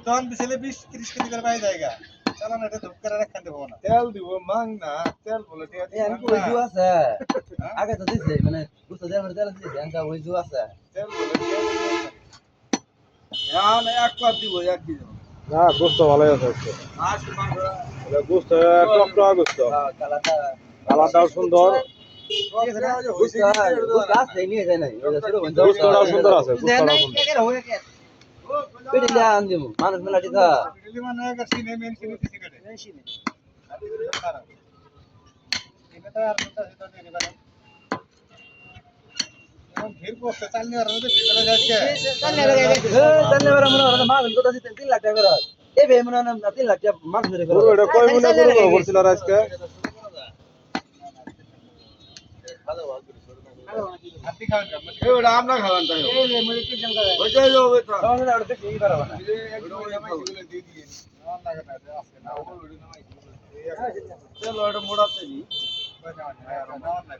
জন বিছেলে 20-30 KG করে পাই জায়গা চালান এটা ধুপ করে রাখতে দেবো না তেল দিব মাং না তেল বলে টিয়া আমি ওইজু আছে আগে তো দিছে মানে বুঝতে দেওয়ার তেল দিছে আমি ওইজু আছে তেল বলে টিয়া না এক পাত দিব এক দিব না গোস্ত ভালোই আছে আজকে আজকে মাংস গোস্ত টকটকা গোস্ত কালাটা কালারটাও সুন্দর বুঝতে আছে নিয়ে যায় নাই গোস্তটাও সুন্দর আছে গোস্তটাও সুন্দর পেটে আন দিমু মানুষ মেলা দিতা দিলি মানে এক সিনে মেন সিনে দিছি কেটে সিনে খারাপ এটা তো আর কোনটা সেটা নেই মানে ভিড় করতে চালনি আর মধ্যে ভিড় করে যাচ্ছে ধন্যবাদ আমরা মা বিল কথা 3 লাখ টাকা করে এই বে মনে না 3 লাখ টাকা মাছ ধরে করে এটা কয় মনে করে বলছিল আজকে হাতি খাওয়ান যাবে এবারে আমরা খাওয়ান তাই এই রে মরে কি জল করে ওইটাই যাবে তো তাহলে আর দেখি কি পারবা না দিয়ে দিয়ে আমার লাগে না আজকে না চলো এটা মোড়াতে নি না না